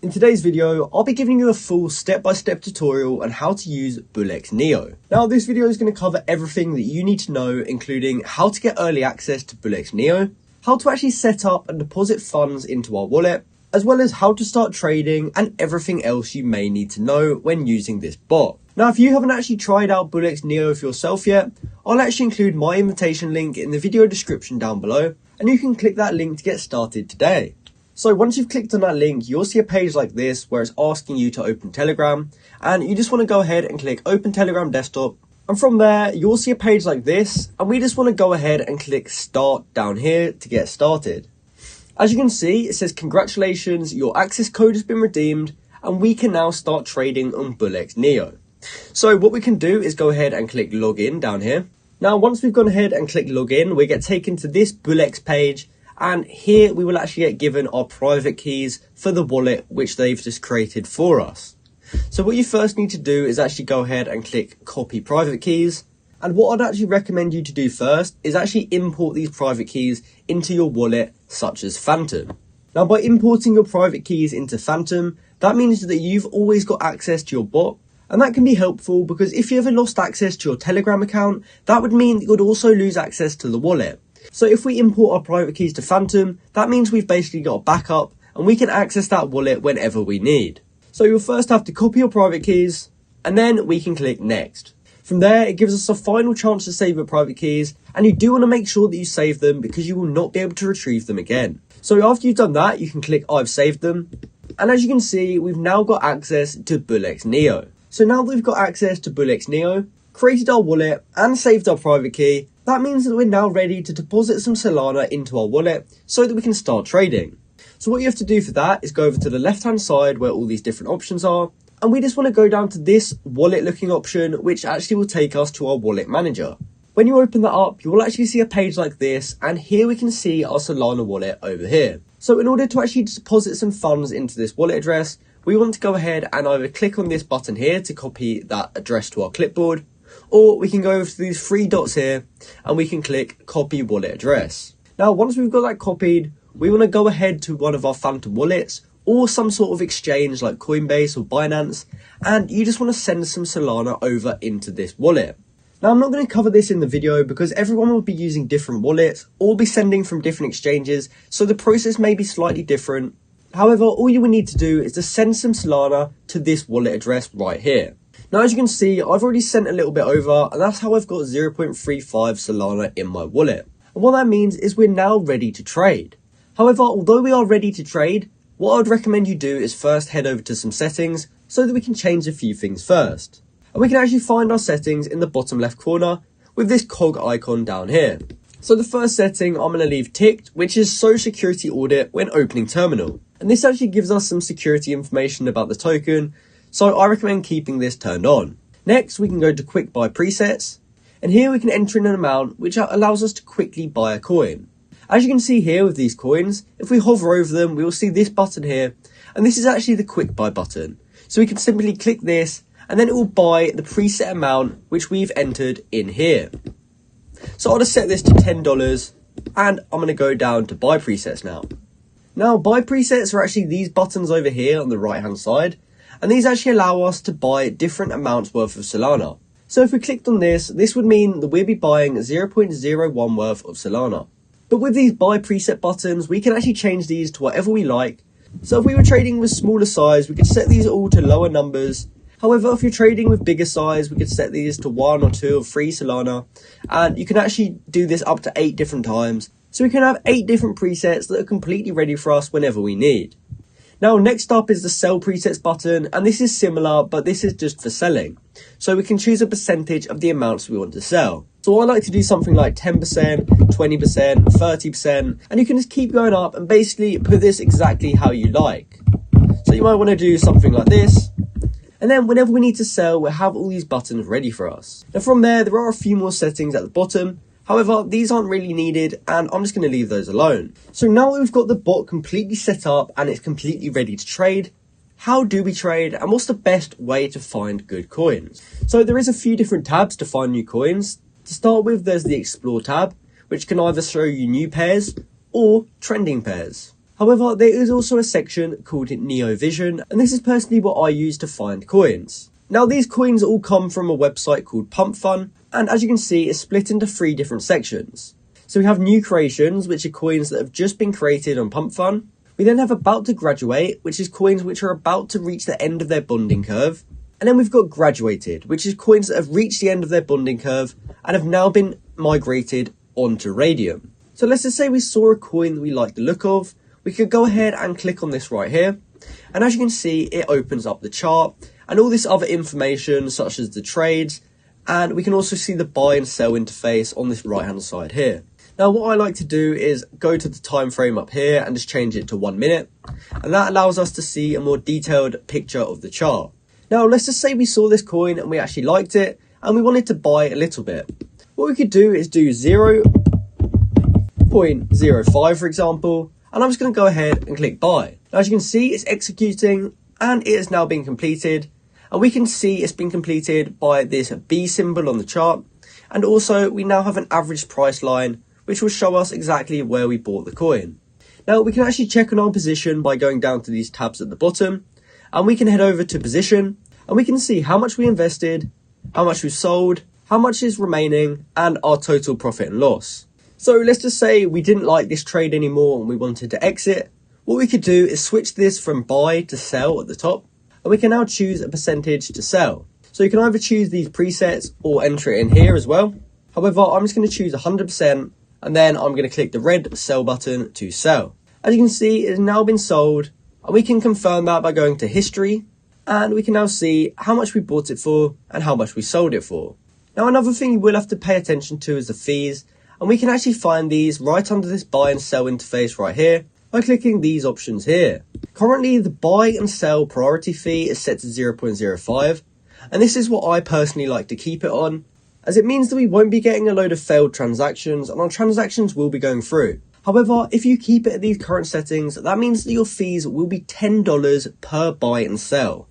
In today's video, I'll be giving you a full step-by-step tutorial on how to use BullxNeo. Now, this video is going to cover everything that you need to know, including how to get early access to BullxNeo, how to actually set up and deposit funds into our wallet, as well as how to start trading and everything else you may need to know when using this bot. Now, if you haven't actually tried out BullxNeo for yourself yet, I'll actually include my invitation link in the video description down below, and you can click that link to get started today. So once you've clicked on that link, you'll see a page like this where it's asking you to open Telegram, and you just want to go ahead and click Open Telegram Desktop. And from there, you'll see a page like this, and we just want to go ahead and click Start down here to get started. As you can see, it says congratulations, your access code has been redeemed, and we can now start trading on BullxNeo. So what we can do is go ahead and click Login down here. Now, once we've gone ahead and clicked Login, we get taken to this Bullx page. And here we will actually get given our private keys for the wallet which they've just created for us. So what you first need to do is actually go ahead and click copy private keys. And what I'd actually recommend you to do first is actually import these private keys into your wallet, such as Phantom. Now, by importing your private keys into Phantom, that means that you've always got access to your bot. And that can be helpful because if you ever lost access to your Telegram account, that would mean that you'd also lose access to the wallet. So if we import our private keys to Phantom, that means we've basically got a backup and we can access that wallet whenever we need. So you'll first have to copy your private keys and then we can click next. From there, it gives us a final chance to save your private keys, and you do want to make sure that you save them because you will not be able to retrieve them again. So after you've done that, you can click I've saved them. And as you can see, we've now got access to BullxNeo. So now that we've got access to BullxNeo, created our wallet and saved our private key, that means that we're now ready to deposit some Solana into our wallet so that we can start trading. So what you have to do for that is go over to the left hand side where all these different options are, and we just want to go down to this wallet looking option, which actually will take us to our wallet manager. When you open that up, you will actually see a page like this, and here we can see our Solana wallet over here. So in order to actually deposit some funds into this wallet address, we want to go ahead and either click on this button here to copy that address to our clipboard, or we can go over to these three dots here and we can click copy wallet address. Now, once we've got that copied, we want to go ahead to one of our Phantom wallets or some sort of exchange like Coinbase or Binance, and you just want to send some Solana over into this wallet. Now, I'm not going to cover this in the video because everyone will be using different wallets or be sending from different exchanges, so the process may be slightly different. However, all you will need to do is to send some Solana to this wallet address right here. Now, as you can see, I've already sent a little bit over, and that's how I've got 0.35 Solana in my wallet. And what that means is we're now ready to trade. However, although we are ready to trade, what I'd recommend you do is first head over to some settings so that we can change a few things first. And we can actually find our settings in the bottom left corner with this cog icon down here. So the first setting I'm going to leave ticked, which is show security audit when opening terminal. And this actually gives us some security information about the token, so I recommend keeping this turned on. Next, we can go to quick buy presets, and here we can enter in an amount which allows us to quickly buy a coin. As you can see here with these coins, if we hover over them, we will see this button here, and this is actually the quick buy button. So we can simply click this, and then it will buy the preset amount which we've entered in here. So I'll just set this to $10, and I'm going to go down to buy presets now. Now, buy presets are actually these buttons over here on the right hand side, and these actually allow us to buy different amounts worth of Solana. So if we clicked on this would mean that we'll be buying 0.01 worth of Solana. But with these buy preset buttons, we can actually change these to whatever we like. So if we were trading with smaller size, we could set these all to lower numbers. However, if you're trading with bigger size, we could set these to 1 or 2 or 3 Solana. And you can actually do this up to 8 different times. So we can have 8 different presets that are completely ready for us whenever we need. Now, next up is the sell presets button, and this is similar, but this is just for selling. So we can choose a percentage of the amounts we want to sell. So I like to do something like 10%, 20%, 30%, and you can just keep going up and basically put this exactly how you like. So you might want to do something like this. And then whenever we need to sell, we'll have all these buttons ready for us. And from there are a few more settings at the bottom. However, these aren't really needed, and I'm just going to leave those alone. So now that we've got the bot completely set up and it's completely ready to trade, how do we trade and what's the best way to find good coins? So there is a few different tabs to find new coins. To start with, there's the Explore tab, which can either show you new pairs or trending pairs. However, there is also a section called Neo Vision, and this is personally what I use to find coins. Now, these coins all come from a website called Pump Fun, and as you can see, it's split into 3 different sections. So we have new creations, which are coins that have just been created on Pump Fun. We then have about to graduate, which is coins which are about to reach the end of their bonding curve. And then we've got graduated, which is coins that have reached the end of their bonding curve and have now been migrated onto Radium. So let's just say we saw a coin that we like the look of. We could go ahead and click on this right here. And as you can see, it opens up the chart and all this other information such as the trades. And we can also see the buy and sell interface on this right hand side here. Now, what I like to do is go to the time frame up here and just change it to 1 minute. And that allows us to see a more detailed picture of the chart. Now, let's just say we saw this coin and we actually liked it and we wanted to buy a little bit. What we could do is do 0.05, for example, and I'm just going to go ahead and click buy. Now, as you can see, it's executing and it has now been completed. And we can see it's been completed by this B symbol on the chart. And also, we now have an average price line, which will show us exactly where we bought the coin. Now, we can actually check on our position by going down to these tabs at the bottom, and we can head over to position, and we can see how much we invested, how much we sold, how much is remaining, and our total profit and loss. So let's just say we didn't like this trade anymore and we wanted to exit. What we could do is switch this from buy to sell at the top, and we can now choose a percentage to sell. So you can either choose these presets or enter it in here as well. However, I'm just going to choose 100%. And then I'm going to click the red sell button to sell. As you can see, it has now been sold, and we can confirm that by going to history, and we can now see how much we bought it for and how much we sold it for. Now, another thing you will have to pay attention to is the fees, and we can actually find these right under this buy and sell interface right here by clicking these options here. Currently, the buy and sell priority fee is set to 0.05, and this is what I personally like to keep it on, as it means that we won't be getting a load of failed transactions and our transactions will be going through. However, if you keep it at these current settings, that means that your fees will be $10 per buy and sell.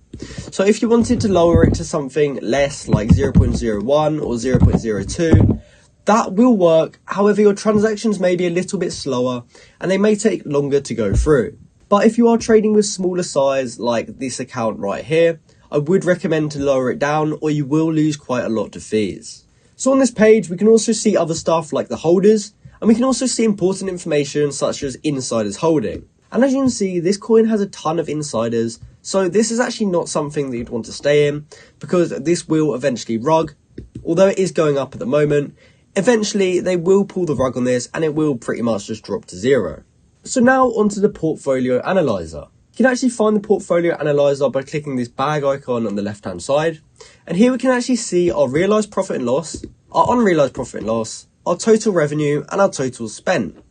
So if you wanted to lower it to something less like 0.01 or 0.02, that will work. However, your transactions may be a little bit slower and they may take longer to go through. But if you are trading with smaller size like this account right here, I would recommend to lower it down or you will lose quite a lot of fees. So on this page, we can also see other stuff like the holders, and we can also see important information such as insiders holding. And as you can see, this coin has a ton of insiders, so this is actually not something that you'd want to stay in because this will eventually rug. Although it is going up at the moment, eventually they will pull the rug on this and it will pretty much just drop to zero. So now onto the portfolio analyzer. You can actually find the portfolio analyzer by clicking this bag icon on the left hand side, and here we can actually see our realized profit and loss, our unrealized profit and loss, our total revenue and our total spent.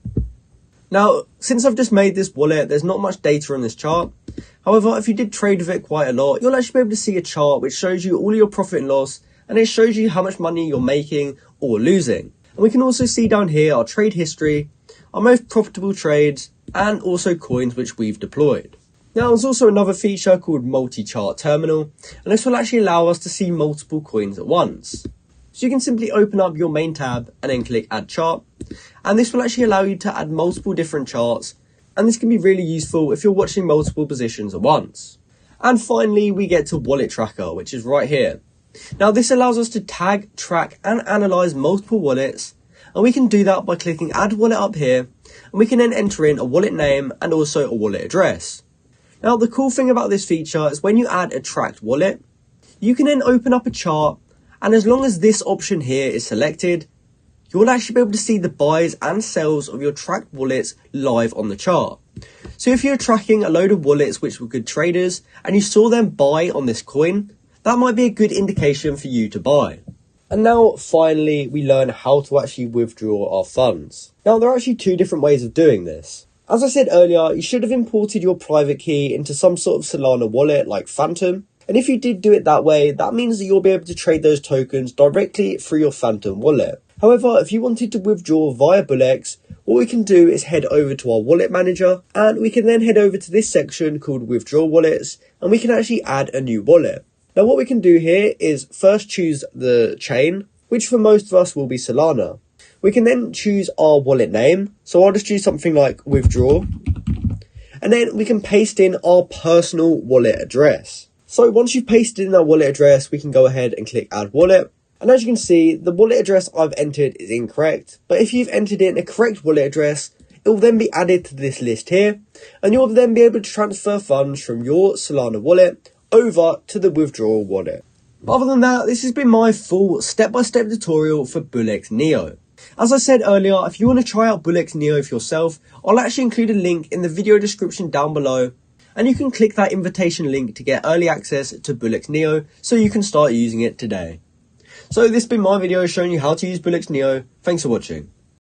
Now, since I've just made this wallet, there's not much data on this chart. However, if you did trade with it quite a lot, you'll actually be able to see a chart which shows you all your profit and loss, and it shows you how much money you're making or losing. And we can also see down here our trade history, our most profitable trades, and also coins which we've deployed. Now, there's also another feature called multi-chart terminal, and this will actually allow us to see multiple coins at once. So you can simply open up your main tab and then click add chart, and this will actually allow you to add multiple different charts, and this can be really useful if you're watching multiple positions at once. And finally, we get to wallet tracker, which is right here. Now, this allows us to tag, track and analyze multiple wallets, and we can do that by clicking add wallet up here, and we can then enter in a wallet name and also a wallet address. Now, the cool thing about this feature is when you add a tracked wallet, you can then open up a chart, and as long as this option here is selected, you'll actually be able to see the buys and sells of your tracked wallets live on the chart. So if you're tracking a load of wallets which were good traders and you saw them buy on this coin, that might be a good indication for you to buy. And now finally we learn how to actually withdraw our funds. Now, there are actually 2 different ways of doing this. As I said earlier, you should have imported your private key into some sort of Solana wallet like Phantom. And if you did do it that way, that means that you'll be able to trade those tokens directly through your Phantom wallet. However, if you wanted to withdraw via Bullx, what we can do is head over to our wallet manager, and we can then head over to this section called withdraw wallets, and we can actually add a new wallet. Now, what we can do here is first choose the chain, which for most of us will be Solana. We can then choose our wallet name. So I'll just choose something like withdraw. and then we can paste in our personal wallet address. So once you've pasted in our wallet address, we can go ahead and click add wallet. And as you can see, the wallet address I've entered is incorrect, but if you've entered in a correct wallet address, it will then be added to this list here, and you'll then be able to transfer funds from your Solana wallet over to the withdrawal wallet. But other than that, this has been my full step-by-step tutorial for BullxNeo. As I said earlier, if you want to try out BullxNeo for yourself, I'll actually include a link in the video description down below, and you can click that invitation link to get early access to BullxNeo so you can start using it today. So this has been my video showing you how to use BullxNeo. Thanks for watching.